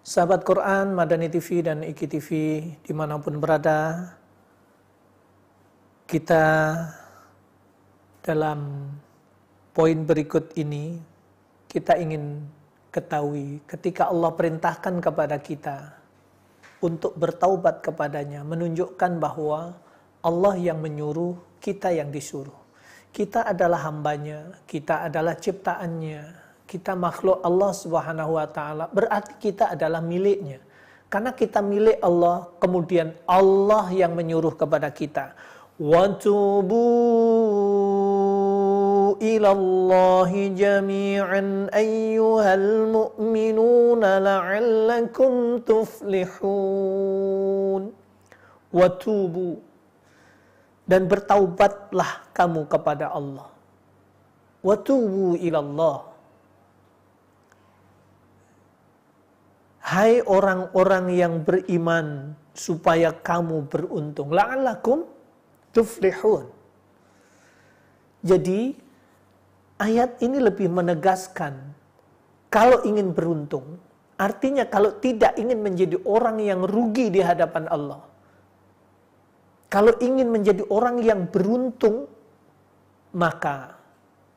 Sahabat Quran, Madani TV dan Iki TV dimanapun berada, kita dalam poin berikut ini kita ingin ketahui ketika Allah perintahkan kepada kita untuk bertaubat kepadanya, menunjukkan bahwa Allah yang menyuruh, kita yang disuruh. Kita adalah hambanya, kita adalah ciptaannya. Kita makhluk Allah Subhanahu wa taala, berarti kita adalah miliknya. Karena kita milik Allah, kemudian Allah yang menyuruh kepada kita, wa tubu ilallahi jami'an ayyuhal mu'minuna la'allakum tuflihun. Wa tubu, dan bertaubatlah kamu kepada Allah. Wa tubu ilallah. Hai orang-orang yang beriman, supaya kamu beruntung. La'allakum tuflihun. Jadi, ayat ini lebih menegaskan, kalau ingin beruntung, artinya kalau tidak ingin menjadi orang yang rugi di hadapan Allah, kalau ingin menjadi orang yang beruntung, maka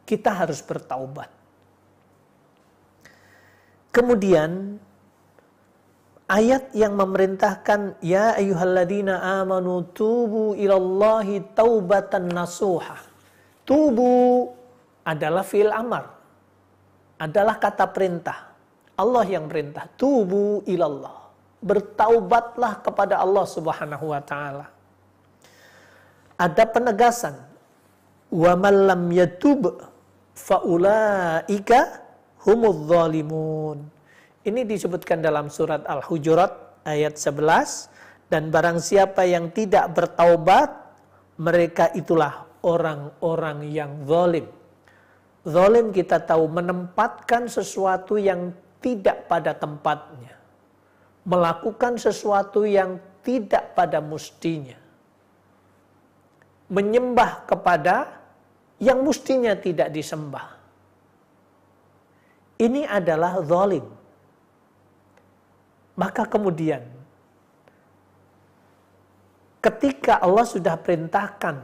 kita harus bertaubat. Kemudian, ayat yang memerintahkan, ya ayyuhalladzina amanu tubu ilallahi taubatan nasuha. Tubu adalah fi'il amar, adalah kata perintah. Allah yang perintah, tubu ilallah. Bertaubatlah kepada Allah Subhanahu wa taala. Ada penegasan, wa man lam yatub faulaika humudz zalimun. Ini disebutkan dalam surat Al-Hujurat ayat 11, dan barang siapa yang tidak bertaubat, mereka itulah orang-orang yang zalim. Zalim kita tahu menempatkan sesuatu yang tidak pada tempatnya, melakukan sesuatu yang tidak pada mustinya, menyembah kepada yang mustinya tidak disembah. Ini adalah zalim. Maka kemudian, ketika Allah sudah perintahkan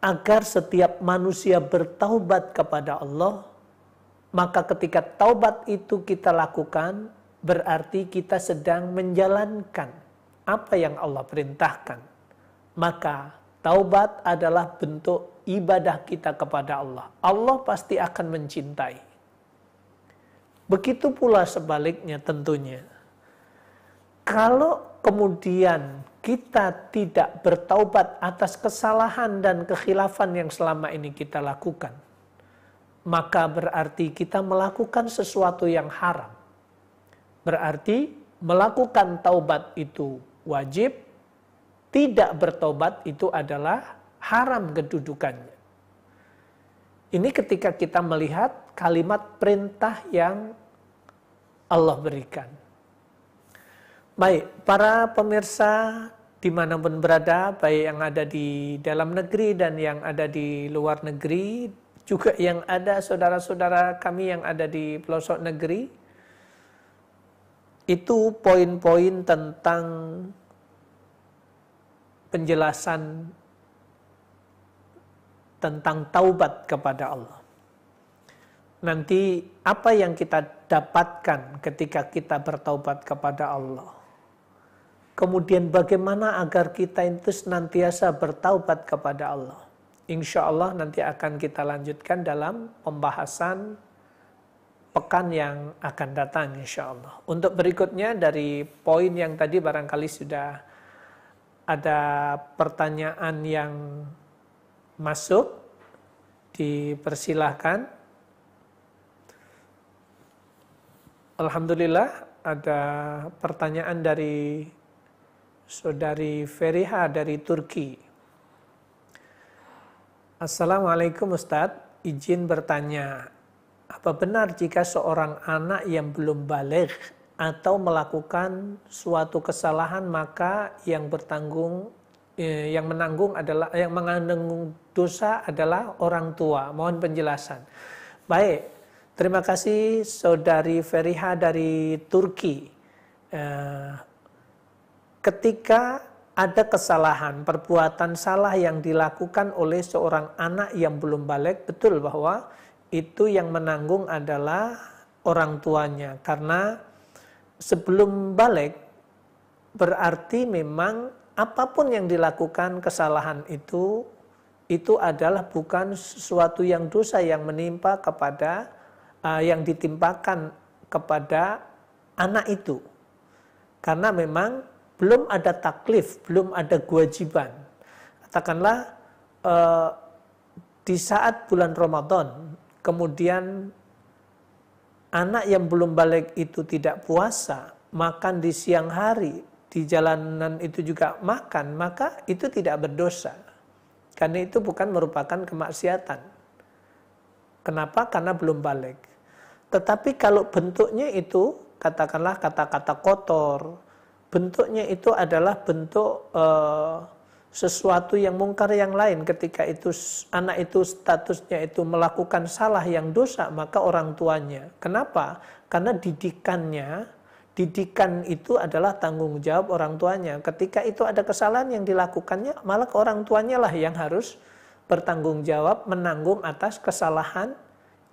agar setiap manusia bertaubat kepada Allah, maka ketika taubat itu kita lakukan, berarti kita sedang menjalankan apa yang Allah perintahkan. Maka taubat adalah bentuk ibadah kita kepada Allah. Allah pasti akan mencintai. Begitu pula sebaliknya tentunya. Kalau kemudian kita tidak bertaubat atas kesalahan dan kekhilafan yang selama ini kita lakukan, maka berarti kita melakukan sesuatu yang haram. Berarti melakukan taubat itu wajib, tidak bertaubat itu adalah haram kedudukannya. Ini ketika kita melihat kalimat perintah yang Allah berikan. Baik, para pemirsa dimanapun berada, baik yang ada di dalam negeri dan yang ada di luar negeri, juga yang ada saudara-saudara kami yang ada di pelosok negeri, itu poin-poin tentang penjelasan tentang taubat kepada Allah. Nanti apa yang kita dapatkan ketika kita bertaubat kepada Allah. Kemudian bagaimana agar kita itu senantiasa bertaubat kepada Allah. Insya Allah nanti akan kita lanjutkan dalam pembahasan pekan yang akan datang insya Allah. Untuk berikutnya dari poin yang tadi barangkali sudah ada pertanyaan yang masuk, dipersilahkan. Alhamdulillah ada pertanyaan dari saudari Feriha dari Turki. Assalamualaikum Ustadz, izin bertanya, apa benar jika seorang anak yang belum baligh atau melakukan suatu kesalahan maka yang mengandung dosa adalah orang tua? Mohon penjelasan. Baik, Terima kasih Saudari Feriha dari Turki. Ketika ada kesalahan, perbuatan salah yang dilakukan oleh seorang anak yang belum balik, betul bahwa itu yang menanggung adalah orang tuanya. Karena sebelum balik, berarti memang apapun yang dilakukan kesalahan itu adalah bukan sesuatu yang dosa yang menimpa kepada yang ditimpakan kepada anak itu. Karena memang belum ada taklif, belum ada kewajiban. Katakanlah di saat bulan Ramadan, kemudian anak yang belum balik itu tidak puasa, makan di siang hari, di jalanan itu juga makan, maka itu tidak berdosa. Karena itu bukan merupakan kemaksiatan. Kenapa? Karena belum balik. Tetapi kalau bentuknya itu, katakanlah kata-kata kotor, bentuknya itu adalah bentuk sesuatu yang mungkar yang lain. Ketika itu anak itu statusnya itu melakukan salah yang dosa, maka orang tuanya. Kenapa? Karena didikan itu adalah tanggung jawab orang tuanya. Ketika itu ada kesalahan yang dilakukannya, malah orang tuanya lah yang harus bertanggung jawab, menanggung atas kesalahan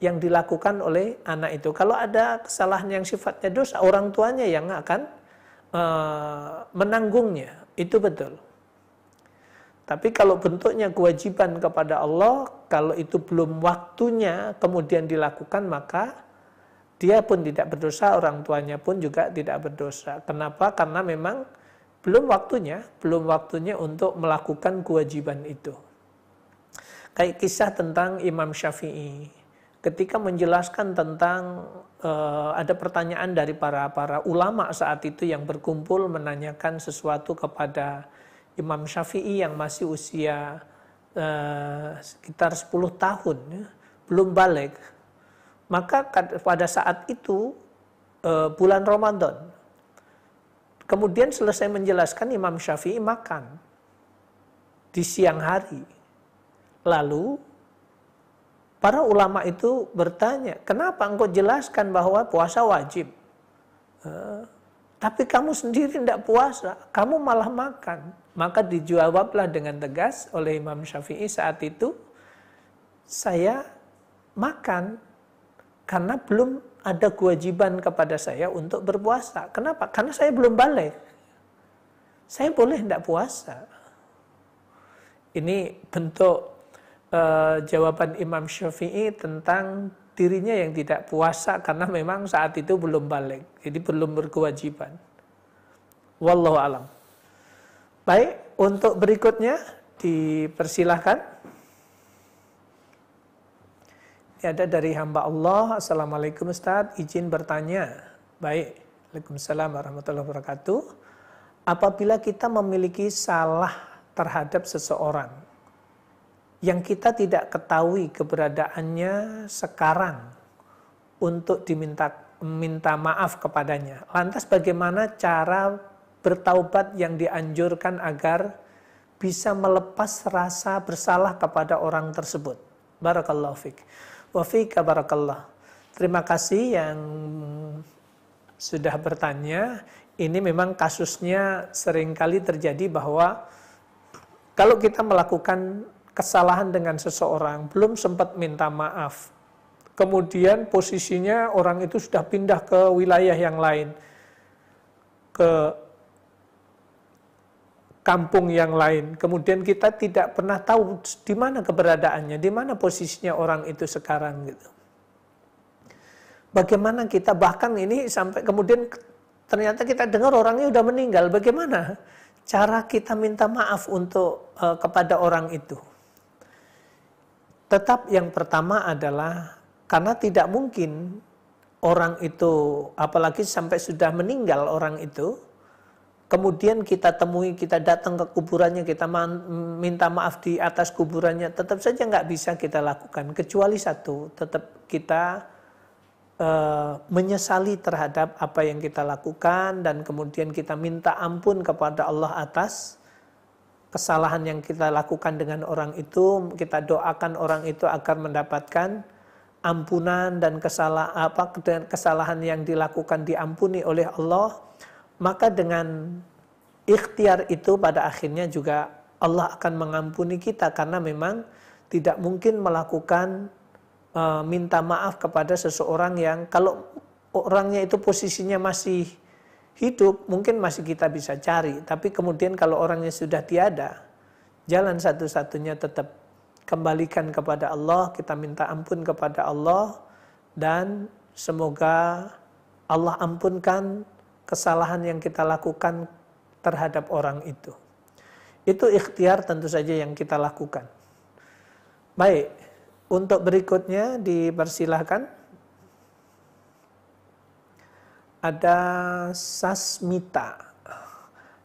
yang dilakukan oleh anak itu. Kalau ada kesalahan yang sifatnya dosa, orang tuanya yang akan menanggungnya. Itu betul. Tapi kalau bentuknya kewajiban kepada Allah, kalau itu belum waktunya kemudian dilakukan, maka dia pun tidak berdosa, orang tuanya pun juga tidak berdosa. Kenapa? Karena memang belum waktunya untuk melakukan kewajiban itu. Kayak kisah tentang Imam Syafi'i. Ketika menjelaskan tentang ada pertanyaan dari para ulama saat itu yang berkumpul menanyakan sesuatu kepada Imam Syafi'i yang masih usia sekitar 10 tahun, ya, belum balik. Maka pada saat itu bulan Ramadan. Kemudian selesai menjelaskan, Imam Syafi'i makan di siang hari. Lalu para ulama itu bertanya, kenapa engkau jelaskan bahwa puasa wajib? Tapi kamu sendiri tidak puasa, kamu malah makan. Maka dijawablah dengan tegas oleh Imam Syafi'i saat itu, saya makan karena belum ada kewajiban kepada saya untuk berpuasa. Kenapa? Karena saya belum balik. Saya boleh tidak puasa. Ini bentuk jawaban Imam Syafi'i tentang dirinya yang tidak puasa karena memang saat itu belum balik, jadi belum berkewajiban. Wallahu alam. Baik, untuk berikutnya dipersilahkan. Ini ada dari hamba Allah. Assalamualaikum Ustaz, izin bertanya. Baik, Waalaikumsalam warahmatullahi wabarakatuh. Apabila kita memiliki salah terhadap seseorang yang kita tidak ketahui keberadaannya sekarang untuk minta maaf kepadanya. Lantas bagaimana cara bertaubat yang dianjurkan agar bisa melepas rasa bersalah kepada orang tersebut? Barakallahu fiik. Wa fiika barakallah. Terima kasih yang sudah bertanya. Ini memang kasusnya seringkali terjadi bahwa kalau kita melakukan kesalahan dengan seseorang, belum sempat minta maaf. Kemudian posisinya orang itu sudah pindah ke wilayah yang lain, ke kampung yang lain. Kemudian kita tidak pernah tahu di mana keberadaannya, di mana posisinya orang itu sekarang gitu. Bagaimana kita, bahkan ini sampai kemudian ternyata kita dengar orangnya sudah meninggal. Bagaimana cara kita minta maaf untuk kepada orang itu? Tetap yang pertama adalah karena tidak mungkin orang itu, apalagi sampai sudah meninggal orang itu, kemudian kita temui, kita datang ke kuburannya, kita minta maaf di atas kuburannya, tetap saja nggak bisa kita lakukan. Kecuali satu, tetap kita menyesali terhadap apa yang kita lakukan dan kemudian kita minta ampun kepada Allah atas kesalahan yang kita lakukan dengan orang itu. Kita doakan orang itu agar mendapatkan ampunan dan kesalahan yang dilakukan diampuni oleh Allah, maka dengan ikhtiar itu pada akhirnya juga Allah akan mengampuni kita, karena memang tidak mungkin melakukan minta maaf kepada seseorang yang kalau orangnya itu posisinya masih hidup, mungkin masih kita bisa cari. Tapi kemudian kalau orangnya sudah tiada, jalan satu-satunya tetap kembalikan kepada Allah, kita minta ampun kepada Allah, dan semoga Allah ampunkan kesalahan yang kita lakukan terhadap orang itu. Itu ikhtiar tentu saja yang kita lakukan. Baik, untuk berikutnya dipersilahkan. Ada Sasmita.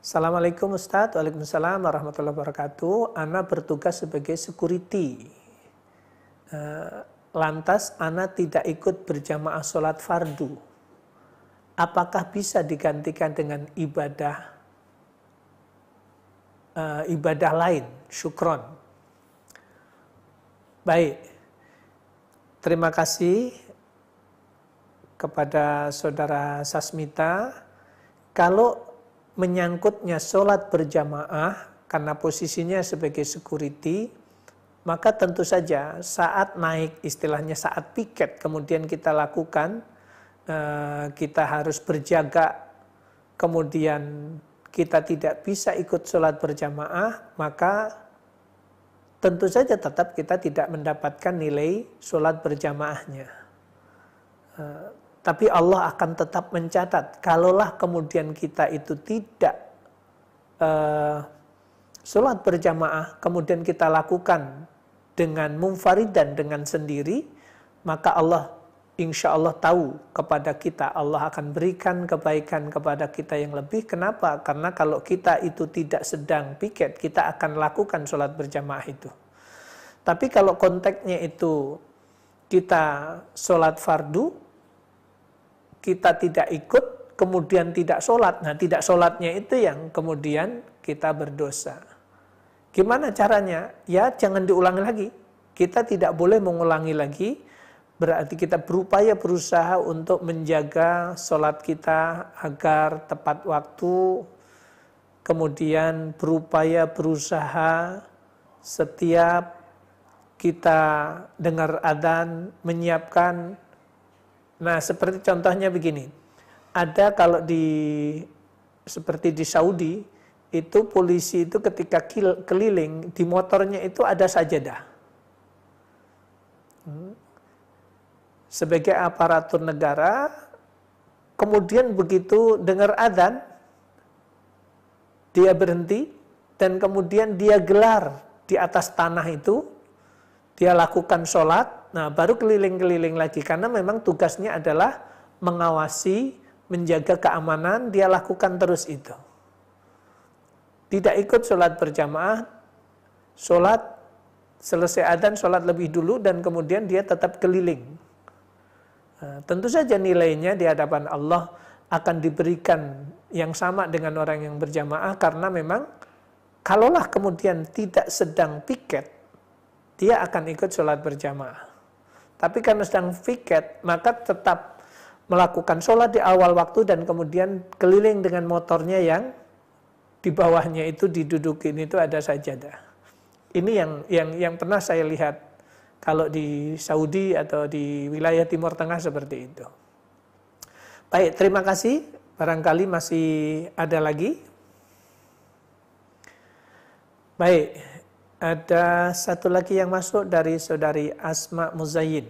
Assalamualaikum Ustadz. Waalaikumsalam warahmatullahi wabarakatuh. Ana bertugas sebagai security. Lantas Ana tidak ikut berjamaah sholat fardu. Apakah bisa digantikan dengan ibadah lain? Syukron. Baik. Terima kasih kepada saudara Sasmita. Kalau menyangkutnya sholat berjamaah karena posisinya sebagai security, maka tentu saja saat naik, istilahnya saat piket, kemudian kita lakukan, kita harus berjaga, kemudian kita tidak bisa ikut sholat berjamaah, maka tentu saja tetap kita tidak mendapatkan nilai sholat berjamaahnya. Tapi Allah akan tetap mencatat, kalaulah kemudian kita itu tidak sholat berjamaah, kemudian kita lakukan dengan munfaridan, dengan sendiri, maka Allah insya Allah tahu kepada kita, Allah akan berikan kebaikan kepada kita yang lebih. Kenapa? Karena kalau kita itu tidak sedang piket, kita akan lakukan sholat berjamaah itu. Tapi kalau konteksnya itu kita sholat fardu, kita tidak ikut, kemudian tidak sholat. Nah, tidak sholatnya itu yang kemudian kita berdosa. Gimana caranya? Ya, jangan diulangi lagi. Kita tidak boleh mengulangi lagi. Berarti kita berusaha untuk menjaga sholat kita agar tepat waktu. Kemudian berusaha setiap kita dengar adzan, menyiapkan. Nah, seperti contohnya begini, ada kalau seperti di Saudi, itu polisi itu ketika keliling, di motornya itu ada sajadah. Sebagai aparatur negara, kemudian begitu dengar adzan, dia berhenti, dan kemudian dia gelar di atas tanah itu, dia lakukan sholat. Nah, baru keliling-keliling lagi, karena memang tugasnya adalah mengawasi, menjaga keamanan, dia lakukan terus itu. Tidak ikut sholat berjamaah, sholat selesai adzan, sholat lebih dulu, dan kemudian dia tetap keliling. Nah, tentu saja nilainya di hadapan Allah akan diberikan yang sama dengan orang yang berjamaah, karena memang kalaulah kemudian tidak sedang piket, dia akan ikut sholat berjamaah. Tapi karena sedang piket, maka tetap melakukan sholat di awal waktu dan kemudian keliling dengan motornya yang di bawahnya itu didudukin itu ada sajadah. Ini yang pernah saya lihat kalau di Saudi atau di wilayah Timur Tengah seperti itu. Baik, terima kasih. Barangkali masih ada lagi. Baik. Ada satu lagi yang masuk dari saudari Asma Muzayyin.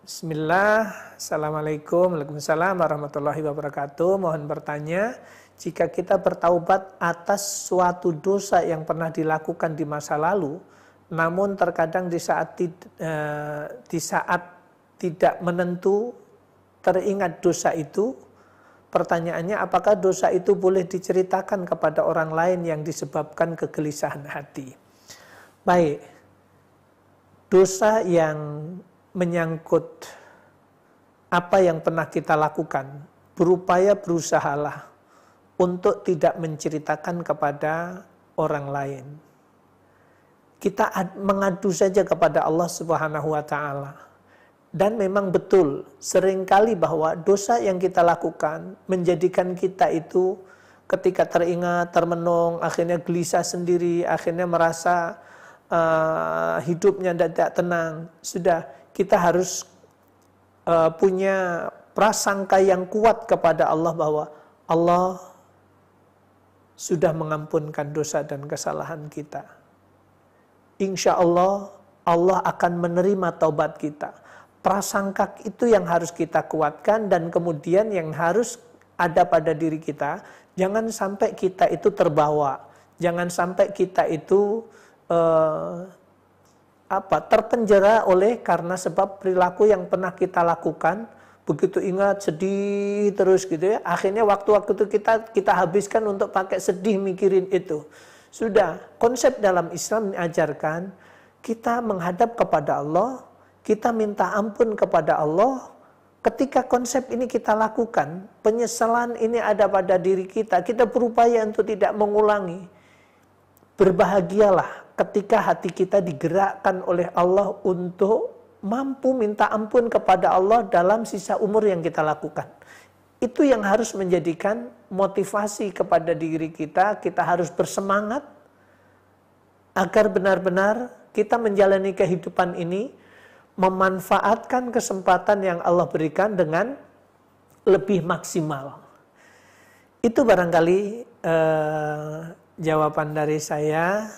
Bismillah, Assalamualaikum, Waalaikumsalam warahmatullahi wabarakatuh. Mohon bertanya, jika kita bertaubat atas suatu dosa yang pernah dilakukan di masa lalu, namun terkadang di saat tidak menentu teringat dosa itu, pertanyaannya apakah dosa itu boleh diceritakan kepada orang lain yang disebabkan kegelisahan hati? Baik, dosa yang menyangkut apa yang pernah kita lakukan, berusahalah untuk tidak menceritakan kepada orang lain. Kita mengadu saja kepada Allah Subhanahu wa Ta'ala. Dan memang betul, seringkali bahwa dosa yang kita lakukan menjadikan kita itu ketika teringat, termenung, akhirnya gelisah sendiri, akhirnya merasa hidupnya tidak tenang. Sudah, kita harus punya prasangka yang kuat kepada Allah bahwa Allah sudah mengampunkan dosa dan kesalahan kita. Insya Allah, Allah akan menerima taubat kita. Prasangka itu yang harus kita kuatkan, dan kemudian yang harus ada pada diri kita, jangan sampai kita itu terbawa, jangan sampai kita itu terpenjara oleh karena sebab perilaku yang pernah kita lakukan. Begitu ingat sedih terus gitu ya, akhirnya waktu-waktu itu kita habiskan untuk pakai sedih mikirin itu. Sudah, konsep dalam Islam mengajarkan kita menghadap kepada Allah, kita minta ampun kepada Allah. Ketika konsep ini kita lakukan, penyesalan ini ada pada diri kita, kita berupaya untuk tidak mengulangi. Berbahagialah ketika hati kita digerakkan oleh Allah untuk mampu minta ampun kepada Allah dalam sisa umur yang kita lakukan. Itu yang harus menjadikan motivasi kepada diri kita. Kita harus bersemangat agar benar-benar kita menjalani kehidupan ini, memanfaatkan kesempatan yang Allah berikan dengan lebih maksimal. Itu barangkali jawaban dari saya.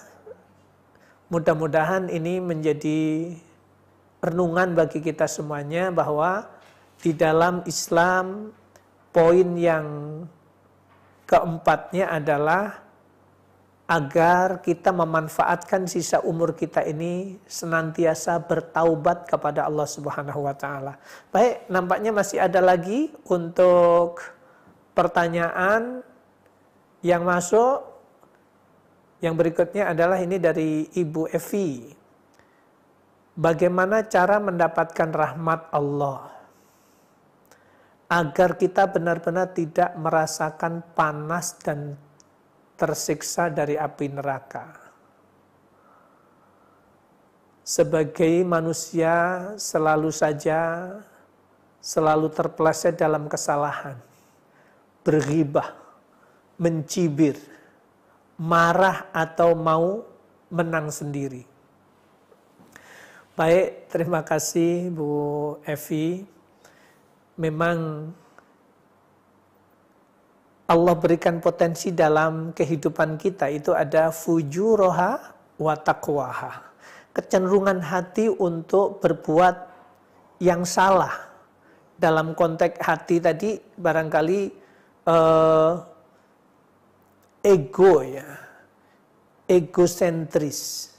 Mudah-mudahan ini menjadi renungan bagi kita semuanya bahwa di dalam Islam poin yang keempatnya adalah agar kita memanfaatkan sisa umur kita ini senantiasa bertaubat kepada Allah Subhanahu wa taala. Baik, nampaknya masih ada lagi untuk pertanyaan yang masuk. Yang berikutnya adalah ini dari Ibu Evi. Bagaimana cara mendapatkan rahmat Allah agar kita benar-benar tidak merasakan panas dan tersiksa dari api neraka? Sebagai manusia selalu terpeleset dalam kesalahan, berghibah, mencibir, marah atau mau menang sendiri. Baik, terima kasih Bu Evi. Memang Allah berikan potensi dalam kehidupan kita, itu ada fujuroha wa taqwaha. Kecenderungan hati untuk berbuat yang salah. Dalam konteks hati tadi barangkali ego ya, egosentris.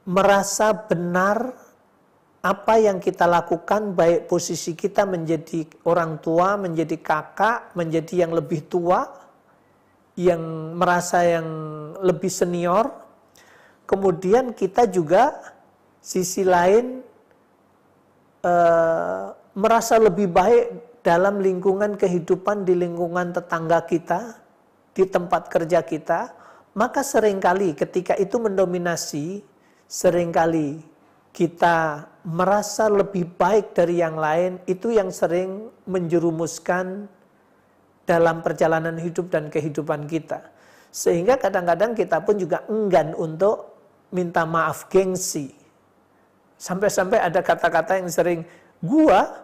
Merasa benar apa yang kita lakukan, baik posisi kita menjadi orang tua, menjadi kakak, menjadi yang lebih tua, yang merasa yang lebih senior. Kemudian kita juga sisi lain merasa lebih baik dalam lingkungan kehidupan, di lingkungan tetangga kita, di tempat kerja kita. Maka seringkali ketika itu mendominasi, seringkali kita merasa lebih baik dari yang lain. Itu yang sering menjerumuskan dalam perjalanan hidup dan kehidupan kita. Sehingga kadang-kadang kita pun juga enggan untuk minta maaf, gengsi. Sampai-sampai ada kata-kata yang sering, gua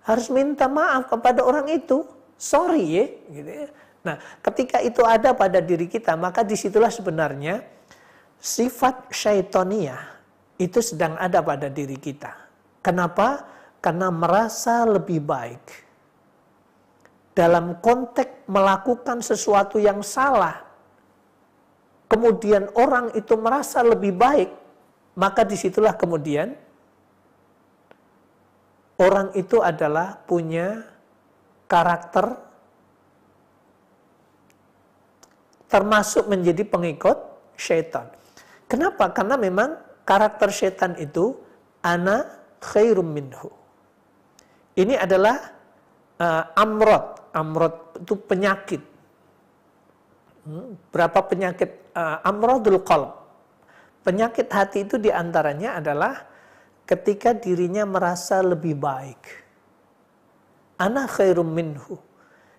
harus minta maaf kepada orang itu, sorry ya, gitu ya. Nah, ketika itu ada pada diri kita, maka disitulah sebenarnya sifat syaitoniyah itu sedang ada pada diri kita. Kenapa? Karena merasa lebih baik. Dalam konteks melakukan sesuatu yang salah, kemudian orang itu merasa lebih baik, maka disitulah kemudian orang itu adalah punya karakter termasuk menjadi pengikut syaitan. Kenapa? Karena memang karakter syaitan itu ana khairum minhu. Ini adalah amrod. Amrod itu penyakit. Berapa penyakit amrodul qalb. Penyakit hati itu diantaranya adalah ketika dirinya merasa lebih baik. Ana khairum minhu.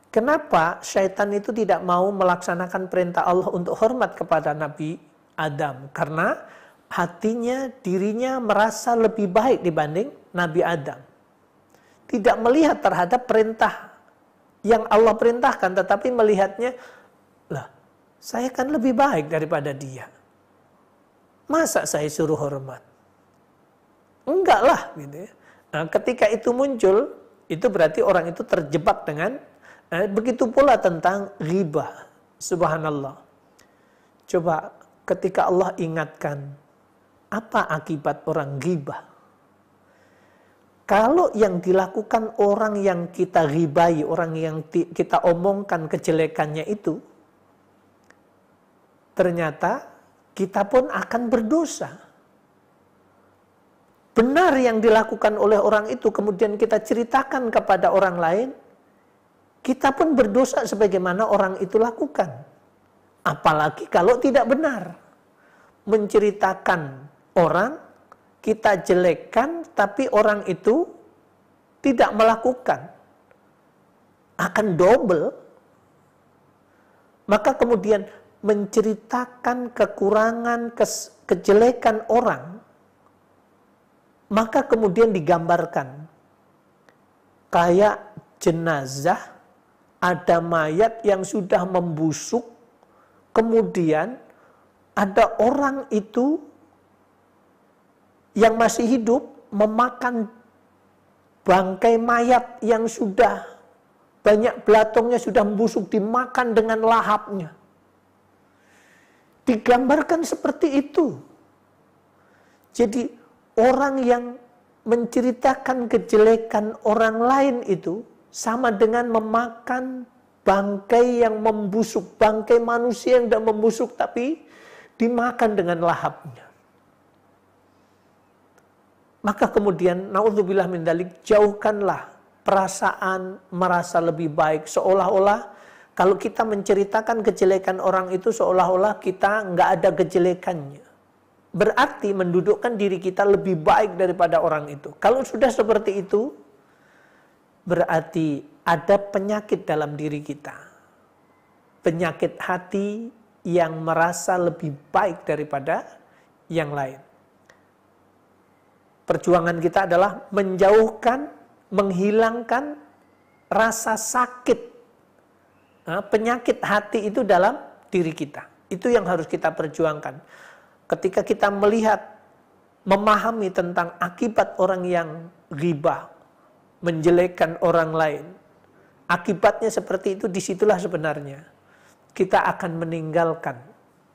Kenapa syaitan itu tidak mau melaksanakan perintah Allah untuk hormat kepada Nabi Adam? Karena hatinya, dirinya merasa lebih baik dibanding Nabi Adam. Tidak melihat terhadap perintah yang Allah perintahkan, tetapi melihatnya, lah, saya kan lebih baik daripada dia. Masa saya suruh hormat? Enggak lah, gitu ya. Nah, ketika itu muncul, itu berarti orang itu terjebak dengan begitu pula tentang ghibah. Subhanallah. Coba ketika Allah ingatkan, apa akibat orang ghibah? Kalau yang dilakukan orang yang kita ghibai, orang yang kita omongkan kejelekannya itu, ternyata kita pun akan berdosa. Benar yang dilakukan oleh orang itu, kemudian kita ceritakan kepada orang lain, kita pun berdosa sebagaimana orang itu lakukan. Apalagi kalau tidak benar. Menceritakan orang, kita jelekkan, tapi orang itu tidak melakukan. Akan double. Maka kemudian menceritakan kekurangan, kejelekan orang, maka kemudian digambarkan kayak jenazah, ada mayat yang sudah membusuk, kemudian ada orang itu yang masih hidup memakan bangkai mayat yang sudah banyak belatongnya, sudah membusuk, dimakan dengan lahapnya. Digambarkan seperti itu. Jadi orang yang menceritakan kejelekan orang lain itu sama dengan memakan bangkai yang membusuk, bangkai manusia yang tidak membusuk tapi dimakan dengan lahapnya. Maka kemudian naudzubillah min dzalik, jauhkanlah perasaan merasa lebih baik, seolah-olah kalau kita menceritakan kejelekan orang itu seolah-olah kita nggak ada kejelekannya. Berarti mendudukkan diri kita lebih baik daripada orang itu. Kalau sudah seperti itu, berarti ada penyakit dalam diri kita. Penyakit hati yang merasa lebih baik daripada yang lain. Perjuangan kita adalah menjauhkan, menghilangkan rasa sakit, penyakit hati itu dalam diri kita. Itu yang harus kita perjuangkan. Ketika kita melihat, memahami tentang akibat orang yang ghibah, menjelekkan orang lain, akibatnya seperti itu, disitulah sebenarnya kita akan meninggalkan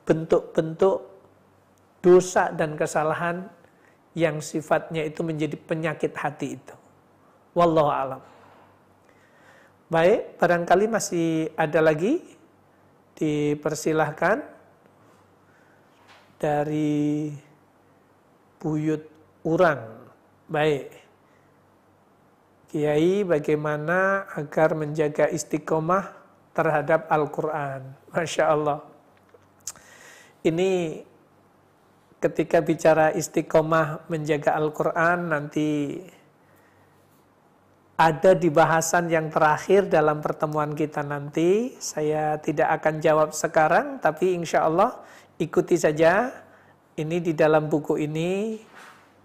bentuk-bentuk dosa dan kesalahan yang sifatnya itu menjadi penyakit hati itu. Wallahu a'lam. Baik, barangkali masih ada lagi, dipersilahkan. Dari Buyut Urang. Baik. Kiai, bagaimana agar menjaga istiqomah terhadap Al-Quran? Masya Allah. Ini ketika bicara istiqomah menjaga Al-Quran, nanti ada di bahasan yang terakhir dalam pertemuan kita nanti. Saya tidak akan jawab sekarang, tapi insya Allah ikuti saja. Ini di dalam buku ini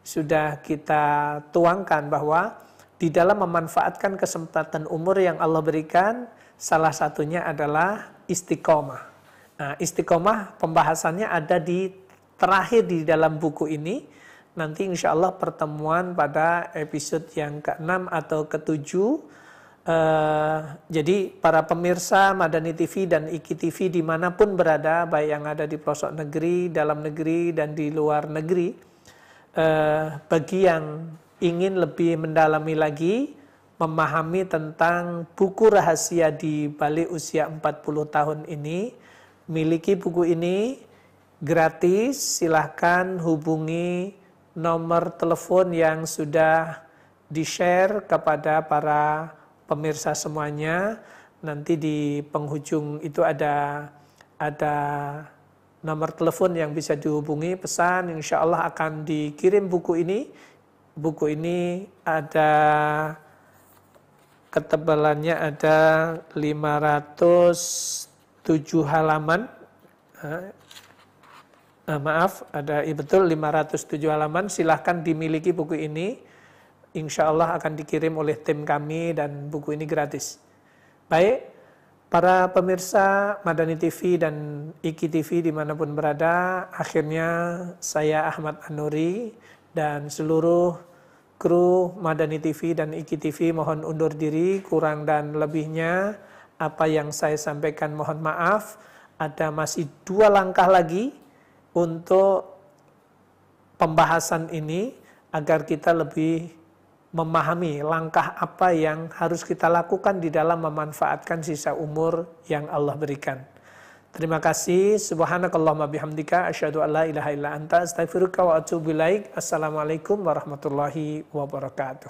sudah kita tuangkan bahwa di dalam memanfaatkan kesempatan umur yang Allah berikan, salah satunya adalah istiqomah. Nah, istiqomah pembahasannya ada di terakhir di dalam buku ini. Nanti insya Allah pertemuan pada episode yang ke-6 atau ke-7. Jadi para pemirsa Madani TV dan Iki TV dimanapun berada, baik yang ada di pelosok negeri, dalam negeri, dan di luar negeri, bagi yang ingin lebih mendalami lagi, memahami tentang buku rahasia di balik usia 40 tahun ini, miliki buku ini gratis. Silahkan hubungi nomor telepon yang sudah di-share kepada para pemirsa semuanya. Nanti di penghujung itu ada nomor telepon yang bisa dihubungi, pesan, insya Allah akan dikirim buku ini buku ini ada ketebalannya ada 507 halaman. Maaf, ada betul 507 halaman. Silahkan dimiliki buku ini. Insya Allah akan dikirim oleh tim kami dan buku ini gratis. Baik, para pemirsa Madani TV dan Iki TV dimanapun berada, akhirnya saya Ahmad An-Nuri dan seluruh kru Madani TV dan Iki TV mohon undur diri, kurang dan lebihnya apa yang saya sampaikan mohon maaf. Ada masih 2 langkah lagi untuk pembahasan ini agar kita lebih memahami langkah apa yang harus kita lakukan di dalam memanfaatkan sisa umur yang Allah berikan. Terima kasih. Subhanakallahumma bihamdika asyhadu an la ilaha illa anta astaghfiruka wa atubu ilaik. Assalamualaikum warahmatullahi wabarakatuh.